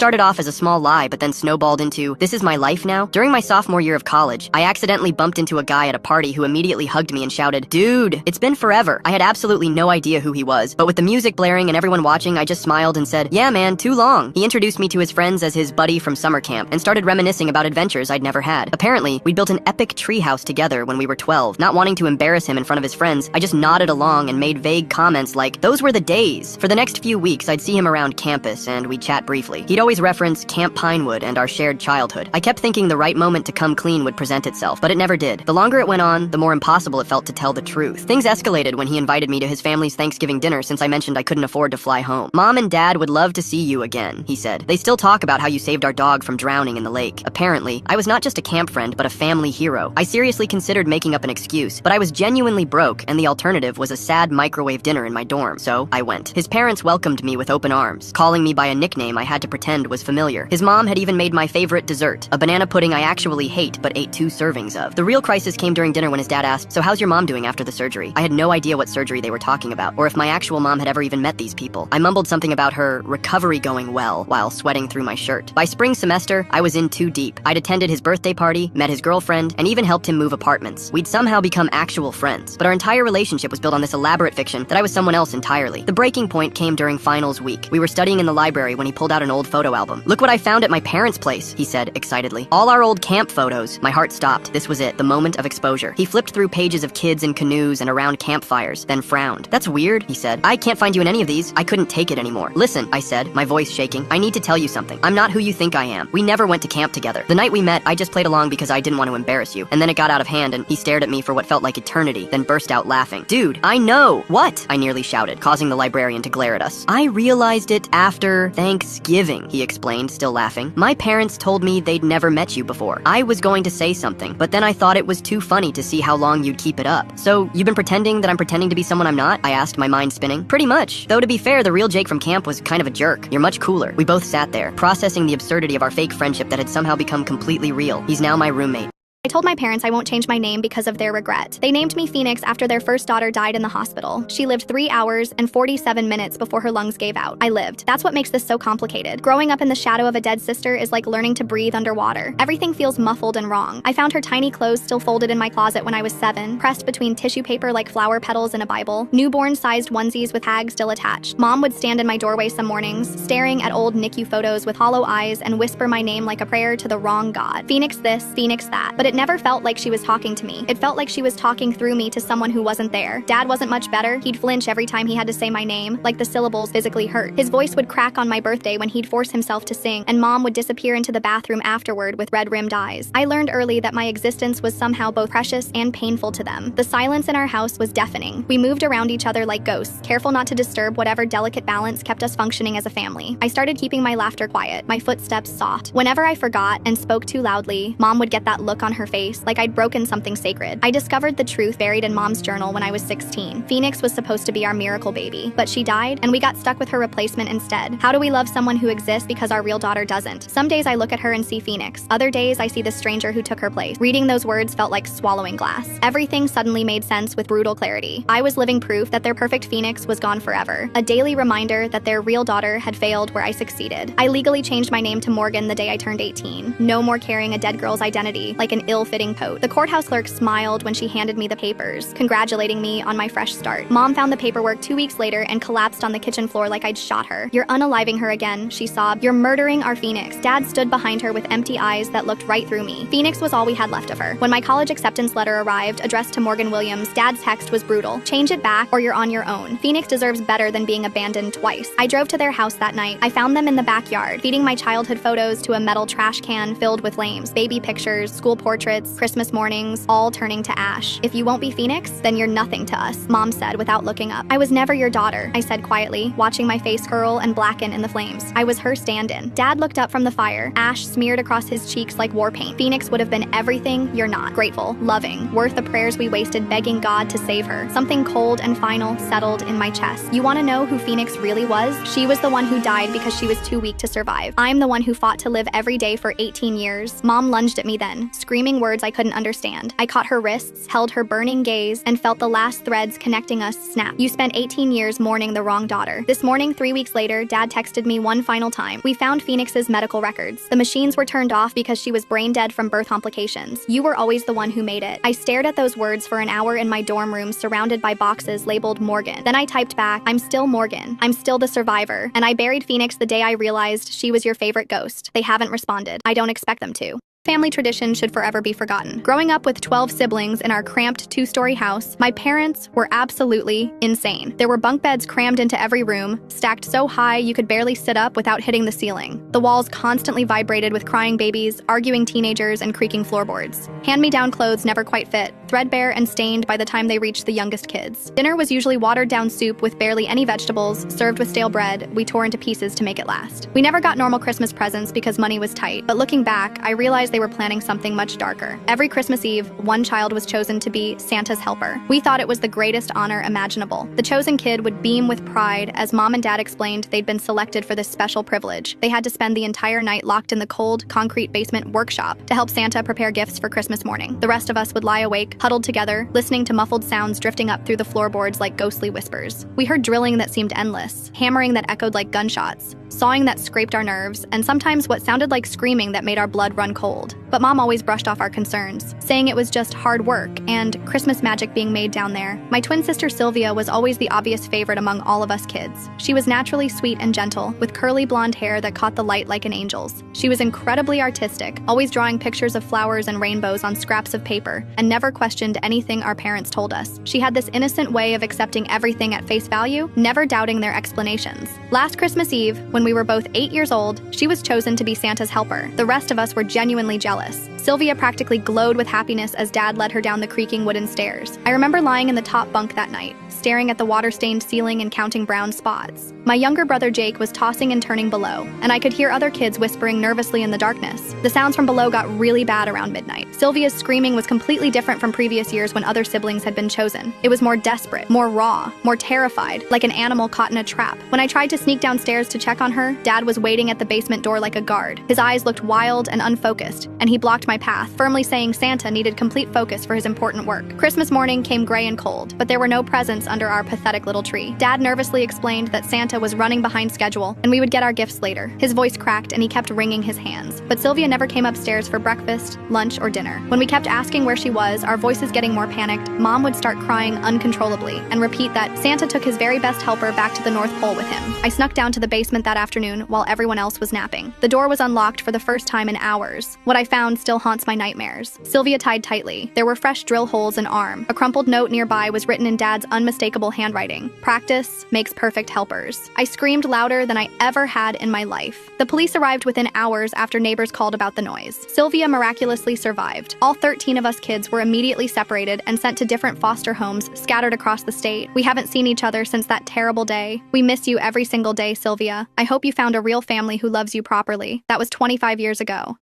started off as a small lie, but then snowballed into, this is my life now? During my sophomore year of college, I accidentally bumped into a guy at a party who immediately hugged me and shouted, dude, it's been forever. I had absolutely no idea who he was, but with the music blaring and everyone watching, I just smiled and said, yeah man, too long. He introduced me to his friends as his buddy from summer camp and started reminiscing about adventures I'd never had. Apparently, we'd built an epic treehouse together when we were 12. Not wanting to embarrass him in front of his friends, I just nodded along and made vague comments like, those were the days. For the next few weeks, I'd see him around campus and we'd chat briefly. He'd always reference Camp Pinewood and our shared childhood. I kept thinking the right moment to come clean would present itself, but it never did. The longer it went on, the more impossible it felt to tell the truth. Things escalated when he invited me to his family's Thanksgiving dinner since I mentioned I couldn't afford to fly home. Mom and Dad would love to see you again, he said. They still talk about how you saved our dog from drowning in the lake. Apparently, I was not just a camp friend, but a family hero. I seriously considered making up an excuse, but I was genuinely broke, and the alternative was a sad microwave dinner in my dorm, so I went. His parents welcomed me with open arms, calling me by a nickname I had to pretend was familiar. His mom had even made my favorite dessert, a banana pudding I actually hate but ate 2 servings of. The real crisis came during dinner when his dad asked, so how's your mom doing after the surgery? I had no idea what surgery they were talking about, or if my actual mom had ever even met these people. I mumbled something about her recovery going well while sweating through my shirt. By spring semester, I was in too deep. I'd attended his birthday party, met his girlfriend, and even helped him move apartments. We'd somehow become actual friends, but our entire relationship was built on this elaborate fiction that I was someone else entirely. The breaking point came during finals week. We were studying in the library when he pulled out an old photo album. Look what I found at my parents' place, he said excitedly. All our old camp photos. My heart stopped. This was it, the moment of exposure. He flipped through pages of kids in canoes and around campfires, then frowned. That's weird, he said. I can't find you in any of these. I couldn't take it anymore. Listen, I said, my voice shaking. I need to tell you something. I'm not who you think I am. We never went to camp together. The night we met, I just played along because I didn't want to embarrass you. And then it got out of hand and he stared at me for what felt like eternity, then burst out laughing. Dude, I know. What? I nearly shouted, causing the librarian to glare at us. I realized it after Thanksgiving, he explained, still laughing. My parents told me they'd never met you before. I was going to say something, but then I thought it was too funny to see how long you'd keep it up. So, you've been pretending that I'm pretending to be someone I'm not? I asked, my mind spinning. Pretty much. Though to be fair, the real Jake from camp was kind of a jerk. You're much cooler. We both sat there, processing the absurdity of our fake friendship that had somehow become completely real. He's now my roommate. I told my parents I won't change my name because of their regret. They named me Phoenix after their first daughter died in the hospital. She lived 3 hours and 47 minutes before her lungs gave out. I lived. That's what makes this so complicated. Growing up in the shadow of a dead sister is like learning to breathe underwater. Everything feels muffled and wrong. I found her tiny clothes still folded in my closet when I was 7, pressed between tissue paper like flower petals in a Bible, newborn-sized onesies with tags still attached. Mom would stand in my doorway some mornings, staring at old NICU photos with hollow eyes and whisper my name like a prayer to the wrong God. Phoenix this, Phoenix that. But it never felt like she was talking to me. It felt like she was talking through me to someone who wasn't there. Dad wasn't much better. He'd flinch every time he had to say my name, like the syllables physically hurt. His voice would crack on my birthday when he'd force himself to sing, and Mom would disappear into the bathroom afterward with red-rimmed eyes. I learned early that my existence was somehow both precious and painful to them. The silence in our house was deafening. We moved around each other like ghosts, careful not to disturb whatever delicate balance kept us functioning as a family. I started keeping my laughter quiet, my footsteps soft. Whenever I forgot and spoke too loudly, Mom would get that look on her face, like I'd broken something sacred. I discovered the truth buried in Mom's journal when I was 16. Phoenix was supposed to be our miracle baby, but she died, and we got stuck with her replacement instead. How do we love someone who exists because our real daughter doesn't? Some days I look at her and see Phoenix. Other days I see the stranger who took her place. Reading those words felt like swallowing glass. Everything suddenly made sense with brutal clarity. I was living proof that their perfect Phoenix was gone forever. A daily reminder that their real daughter had failed where I succeeded. I legally changed my name to Morgan the day I turned 18. No more carrying a dead girl's identity like an ill-fitting coat. The courthouse clerk smiled when she handed me the papers, congratulating me on my fresh start. Mom found the paperwork 2 weeks later and collapsed on the kitchen floor like I'd shot her. You're unaliving her again, she sobbed. You're murdering our Phoenix. Dad stood behind her with empty eyes that looked right through me. Phoenix was all we had left of her. When my college acceptance letter arrived, addressed to Morgan Williams, Dad's text was brutal. Change it back or you're on your own. Phoenix deserves better than being abandoned twice. I drove to their house that night. I found them in the backyard, feeding my childhood photos to a metal trash can filled with flames. Baby pictures, school portraits, Christmas mornings, all turning to ash. If you won't be Phoenix, then you're nothing to us, Mom said without looking up. I was never your daughter, I said quietly, watching my face curl and blacken in the flames. I was her stand-in. Dad looked up from the fire, ash smeared across his cheeks like war paint. Phoenix would have been everything you're not. Grateful, loving, worth the prayers we wasted begging God to save her. Something cold and final settled in my chest. You want to know who Phoenix really was? She was the one who died because she was too weak to survive. I'm the one who fought to live every day for 18 years. Mom lunged at me then, screaming screaming words I couldn't understand. I caught her wrists, held her burning gaze, and felt the last threads connecting us snap. You spent 18 years mourning the wrong daughter. This morning, 3 weeks later, Dad texted me one final time. We found Phoenix's medical records. The machines were turned off because she was brain dead from birth complications. You were always the one who made it. I stared at those words for an hour in my dorm room surrounded by boxes labeled Morgan. Then I typed back, I'm still Morgan. I'm still the survivor. And I buried Phoenix the day I realized she was your favorite ghost. They haven't responded. I don't expect them to. Family tradition should forever be forgotten. Growing up with 12 siblings in our cramped 2-story house, my parents were absolutely insane. There were bunk beds crammed into every room, stacked so high you could barely sit up without hitting the ceiling. The walls constantly vibrated with crying babies, arguing teenagers, and creaking floorboards. Hand-me-down clothes never quite fit, threadbare and stained by the time they reached the youngest kids. Dinner was usually watered-down soup with barely any vegetables, served with stale bread we tore into pieces to make it last. We never got normal Christmas presents because money was tight, but looking back, I realized they were planning something much darker. Every Christmas Eve, one child was chosen to be Santa's helper. We thought it was the greatest honor imaginable. The chosen kid would beam with pride as Mom and Dad explained they'd been selected for this special privilege. They had to spend the entire night locked in the cold, concrete basement workshop to help Santa prepare gifts for Christmas morning. The rest of us would lie awake, huddled together, listening to muffled sounds drifting up through the floorboards like ghostly whispers. We heard drilling that seemed endless, hammering that echoed like gunshots, sawing that scraped our nerves, and sometimes what sounded like screaming that made our blood run cold. But Mom always brushed off our concerns, saying it was just hard work and Christmas magic being made down there. My twin sister Sylvia was always the obvious favorite among all of us kids. She was naturally sweet and gentle, with curly blonde hair that caught the light like an angel's. She was incredibly artistic, always drawing pictures of flowers and rainbows on scraps of paper, and never questioned anything our parents told us. She had this innocent way of accepting everything at face value, never doubting their explanations. Last Christmas Eve, when we were both 8 years old, she was chosen to be Santa's helper. The rest of us were genuinely jealous. Sylvia practically glowed with happiness as Dad led her down the creaking wooden stairs. I remember lying in the top bunk that night, staring at the water-stained ceiling and counting brown spots. My younger brother Jake was tossing and turning below, and I could hear other kids whispering nervously in the darkness. The sounds from below got really bad around midnight. Sylvia's screaming was completely different from previous years when other siblings had been chosen. It was more desperate, more raw, more terrified, like an animal caught in a trap. When I tried to sneak downstairs to check on her, Dad was waiting at the basement door like a guard. His eyes looked wild and unfocused, and he blocked my path, firmly saying Santa needed complete focus for his important work. Christmas morning came gray and cold, but there were no presents under our pathetic little tree. Dad nervously explained that Santa was running behind schedule, and we would get our gifts later. His voice cracked, and he kept wringing his hands. But Sylvia never came upstairs for breakfast, lunch, or dinner. When we kept asking where she was, our voices getting more panicked, Mom would start crying uncontrollably and repeat that Santa took his very best helper back to the North Pole with him. I snuck down to the basement that afternoon while everyone else was napping. The door was unlocked for the first time in hours. What I found still haunts my nightmares. Sylvia tied tightly. There were fresh drill holes in arm. A crumpled note nearby was written in Dad's unmistakable handwriting. Practice makes perfect helpers. I screamed louder than I ever had in my life. The police arrived within hours after neighbors called about the noise. Sylvia miraculously survived. All 13 of us kids were immediately separated and sent to different foster homes scattered across the state. We haven't seen each other since that terrible day. We miss you every single day, Sylvia. I hope you found a real family who loves you properly. That was 25 years ago.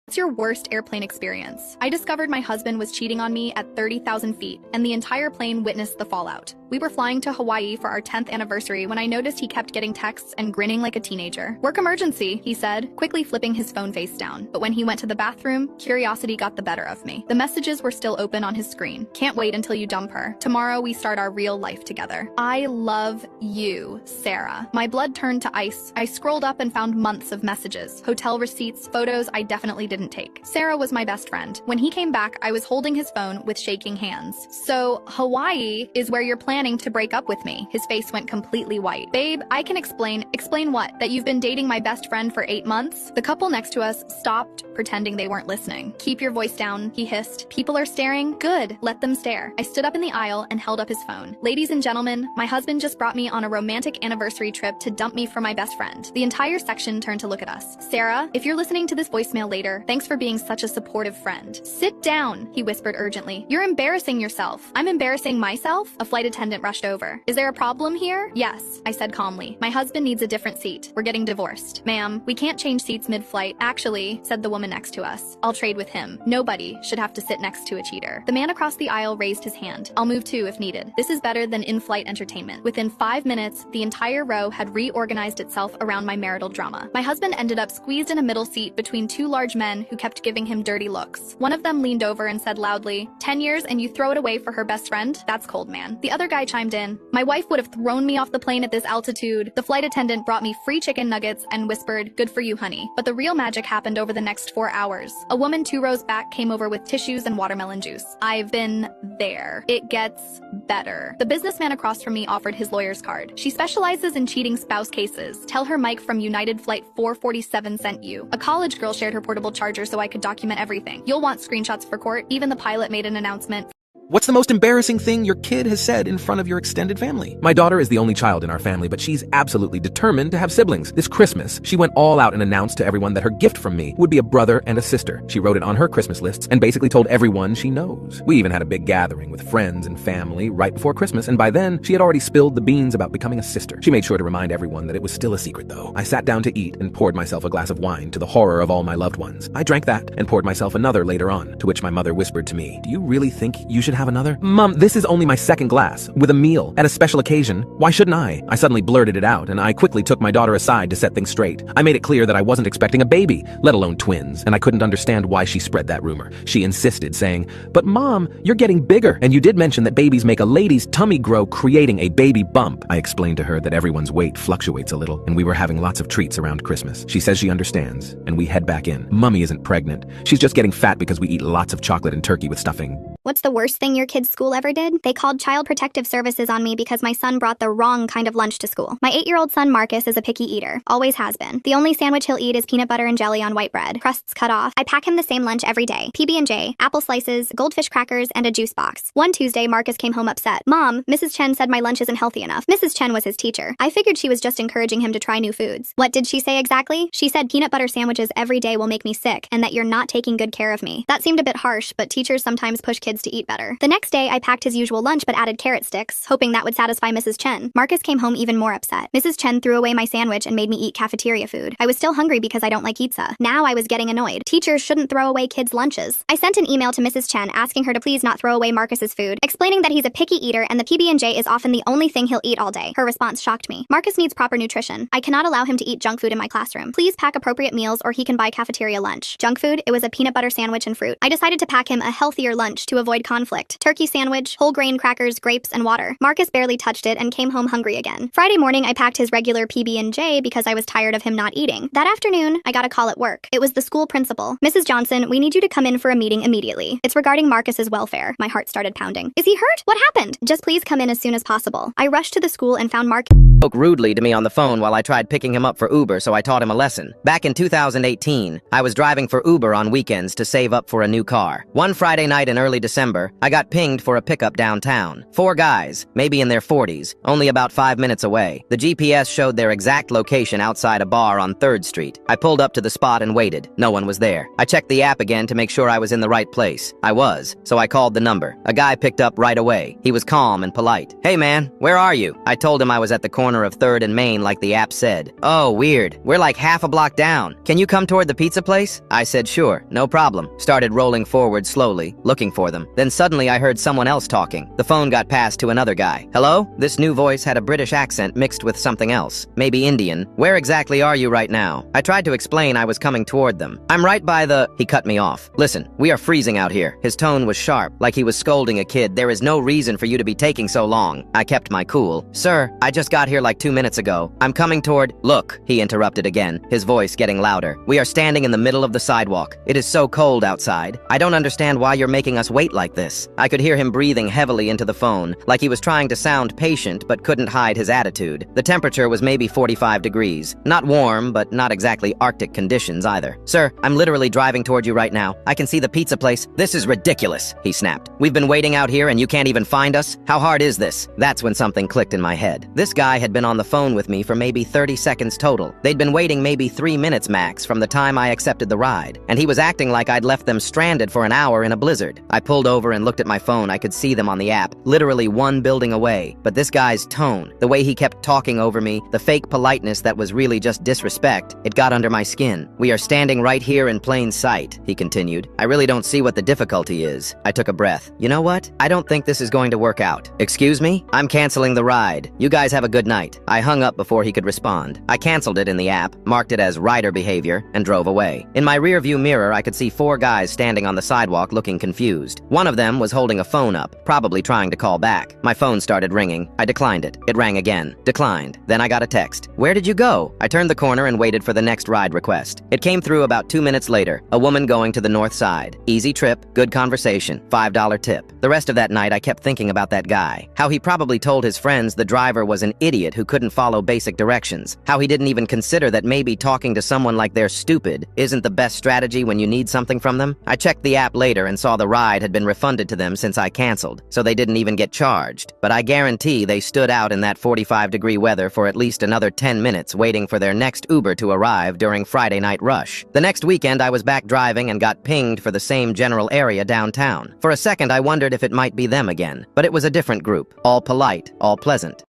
What's your worst airplane experience? I discovered my husband was cheating on me at 30,000 feet, and the entire plane witnessed the fallout. We were flying to Hawaii for our 10th anniversary when I noticed he kept getting texts and grinning like a teenager. "Work emergency," he said, quickly flipping his phone face down. But when he went to the bathroom, curiosity got the better of me. The messages were still open on his screen. "Can't wait until you dump her. Tomorrow we start our real life together. I love you, Sarah." My blood turned to ice. I scrolled up and found months of messages, hotel receipts, photos I definitely didn't take. Sarah was my best friend. When he came back, I was holding his phone with shaking hands. "So, Hawaii is where you're planning to break up with me." His face went completely white. "Babe, I can explain." "Explain what? That you've been dating my best friend for 8 months?" The couple next to us stopped, pretending they weren't listening. "Keep your voice down," he hissed. "People are staring? Good, let them stare." I stood up in the aisle and held up his phone. "Ladies and gentlemen, my husband just brought me on a romantic anniversary trip to dump me for my best friend." The entire section turned to look at us. "Sarah, if you're listening to this voicemail later, thanks for being such a supportive friend." "Sit down," he whispered urgently. "You're embarrassing yourself." "I'm embarrassing myself?" A flight attendant rushed over. "Is there a problem here?" "Yes," I said calmly. "My husband needs a different seat. We're getting divorced." "Ma'am, we can't change seats mid-flight." "Actually," said the woman next to us, "I'll trade with him. Nobody should have to sit next to a cheater." The man across the aisle raised his hand. "I'll move too if needed. This is better than in-flight entertainment." Within 5 minutes, the entire row had reorganized itself around my marital drama. My husband ended up squeezed in a middle seat between two large men men who kept giving him dirty looks. One of them leaned over and said loudly, 10 years and you throw it away for her best friend? That's cold, man. The other guy chimed in, my wife would have thrown me off the plane at this altitude. The flight attendant brought me free chicken nuggets and whispered, good for you, honey. But the real magic happened over the next 4 hours. A woman 2 rows back came over with tissues and watermelon juice. I've been there. It gets better. The businessman across from me offered his lawyer's card. She specializes in cheating spouse cases. Tell her Mike from United Flight 447 sent you. A college girl shared her portable charger so I could document everything. You'll want screenshots for court. Even the pilot made an announcement. What's the most embarrassing thing your kid has said in front of your extended family? My daughter is the only child in our family, but she's absolutely determined to have siblings. This Christmas, she went all out and announced to everyone that her gift from me would be a brother and a sister. She wrote it on her Christmas lists and basically told everyone she knows. We even had a big gathering with friends and family right before Christmas, and by then, she had already spilled the beans about becoming a sister. She made sure to remind everyone that it was still a secret, though. I sat down to eat and poured myself a glass of wine to the horror of all my loved ones. I drank that and poured myself another later on, to which my mother whispered to me, do you really think you should have another? Mom, this is only my second glass, with a meal, at a special occasion. Why shouldn't I? I suddenly blurted it out, and I quickly took my daughter aside to set things straight. I made it clear that I wasn't expecting a baby, let alone twins, and I couldn't understand why she spread that rumor. She insisted, saying, but Mom, you're getting bigger, and you did mention that babies make a lady's tummy grow, creating a baby bump. I explained to her that everyone's weight fluctuates a little, and we were having lots of treats around Christmas. She says she understands, and we head back in. Mummy isn't pregnant. She's just getting fat because we eat lots of chocolate and turkey with stuffing. What's the worst thing your kid's school ever did? They called Child Protective Services on me because my son brought the wrong kind of lunch to school. My 8-year-old son Marcus is a picky eater, always has been. The only sandwich he'll eat is peanut butter and jelly on white bread, crusts cut off. I pack him the same lunch every day, PB&J, apple slices, goldfish crackers, and a juice box. One Tuesday, Marcus came home upset. Mom, Mrs. Chen said my lunch isn't healthy enough. Mrs. Chen was his teacher. I figured she was just encouraging him to try new foods. What did she say exactly? She said peanut butter sandwiches every day will make me sick, and that you're not taking good care of me. That seemed a bit harsh, but teachers sometimes push kids to eat better. The next day, I packed his usual lunch but added carrot sticks, hoping that would satisfy Mrs. Chen. Marcus came home even more upset. Mrs. Chen threw away my sandwich and made me eat cafeteria food. I was still hungry because I don't like pizza. Now I was getting annoyed. Teachers shouldn't throw away kids' lunches. I sent an email to Mrs. Chen asking her to please not throw away Marcus's food, explaining that he's a picky eater and the PB&J is often the only thing he'll eat all day. Her response shocked me. Marcus needs proper nutrition. I cannot allow him to eat junk food in my classroom. Please pack appropriate meals or he can buy cafeteria lunch. Junk food? It was a peanut butter sandwich and fruit. I decided to pack him a healthier lunch to avoid conflict. Turkey sandwich, whole grain crackers, grapes, and water. Marcus barely touched it and came home hungry again. Friday morning, I packed his regular PB&J because I was tired of him not eating. That afternoon, I got a call at work. It was the school principal. Mrs. Johnson, we need you to come in for a meeting immediately. It's regarding Marcus's welfare. My heart started pounding. Is he hurt? What happened? Just please come in as soon as possible. I rushed to the school and found Marcus Spoke rudely to me on the phone while I tried picking him up for Uber, so I taught him a lesson. Back in 2018, I was driving for Uber on weekends to save up for a new car. One Friday night in early December, I got pinged for a pickup downtown. 4 guys, maybe in their 40s, only about 5 minutes away. The GPS showed their exact location outside a bar on 3rd Street. I pulled up to the spot and waited. No one was there. I checked the app again to make sure I was in the right place. I was, so I called the number. A guy picked up right away. He was calm and polite. Hey man, where are you? I told him I was at the corner of 3rd and Main like the app said. Oh, weird. We're like half a block down. Can you come toward the pizza place? I said sure, no problem. Started rolling forward slowly, looking for them. Then suddenly I heard someone else talking. The phone got passed to another guy. Hello? This new voice had a British accent mixed with something else. Maybe Indian. Where exactly are you right now? I tried to explain I was coming toward them. I'm right by the... He cut me off. Listen, we are freezing out here. His tone was sharp, like he was scolding a kid. There is no reason for you to be taking so long. I kept my cool. Sir, I just got here like 2 minutes ago. I'm coming toward... Look, he interrupted again, his voice getting louder. We are standing in the middle of the sidewalk. It is so cold outside. I don't understand why you're making us wait like this. I could hear him breathing heavily into the phone, like he was trying to sound patient but couldn't hide his attitude. The temperature was maybe 45 degrees. Not warm, but not exactly Arctic conditions either. Sir, I'm literally driving toward you right now. I can see the pizza place. This is ridiculous, he snapped. We've been waiting out here and you can't even find us? How hard is this? That's when something clicked in my head. This guy had been on the phone with me for maybe 30 seconds total. They'd been waiting maybe 3 minutes max from the time I accepted the ride, and he was acting like I'd left them stranded for an hour in a blizzard. I pulled over and looked at at my phone, I could see them on the app, literally one building away. But this guy's tone, the way he kept talking over me, the fake politeness that was really just disrespect, it got under my skin. "We are standing right here in plain sight," he continued. "I really don't see what the difficulty is." I took a breath. You know what? I don't think this is going to work out. "Excuse me? I'm canceling the ride. You guys have a good night." I hung up before he could respond. I canceled it in the app, marked it as rider behavior, and drove away. In my rearview mirror, I could see 4 guys standing on the sidewalk looking confused. One of them was holding a phone up, probably trying to call back. My phone started ringing. I declined it. It rang again. Declined. Then I got a text. "Where did you go?" I turned the corner and waited for the next ride request. It came through about 2 minutes later. A woman going to the north side. Easy trip, good conversation, $5 tip. The rest of that night, I kept thinking about that guy. How he probably told his friends the driver was an idiot who couldn't follow basic directions. How he didn't even consider that maybe talking to someone like they're stupid isn't the best strategy when you need something from them. I checked the app later and saw the ride had been refunded to them since I canceled, so they didn't even get charged. But I guarantee they stood out in that 45-degree weather for at least another 10 minutes waiting for their next Uber to arrive during Friday night rush. The next weekend, I was back driving and got pinged for the same general area downtown. For a second, I wondered if it might be them again, but it was a different group. All polite, all pleasant.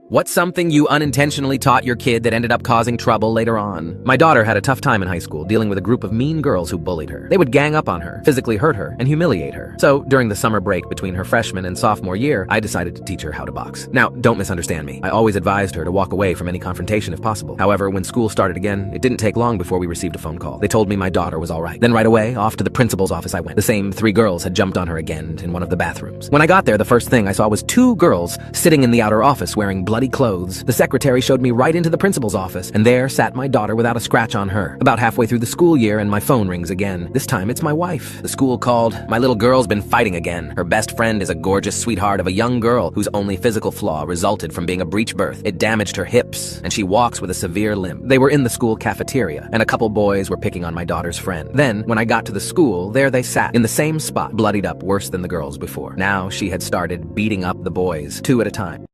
What's something you unintentionally taught your kid that ended up causing trouble later on? My daughter had a tough time in high school dealing with a group of mean girls who bullied her. They would gang up on her, physically hurt her, and humiliate her. So, during the summer break between her freshman and sophomore year, I decided to teach her how to box. Now, don't misunderstand me. I always advised her to walk away from any confrontation if possible. However, when school started again, it didn't take long before we received a phone call. They told me my daughter was all right. Then right away, off to the principal's office I went. The same 3 girls had jumped on her again in one of the bathrooms. When I got there, the first thing I saw was 2 girls sitting in the outer office wearing bloody clothes. The secretary showed me right into the principal's office, and there sat my daughter without a scratch on her. About halfway through the school year, and my phone rings again. This time, it's my wife. The school called. "My little girl's been fighting again. Her best friend is a gorgeous sweetheart of a young girl whose only physical flaw resulted from being a breech birth. It damaged her hips, and she walks with a severe limp." They were in the school cafeteria, and a couple boys were picking on my daughter's friend. Then, when I got to the school, there they sat, in the same spot, bloodied up worse than the girls before. Now, she had started beating up the boys, 2 at a time.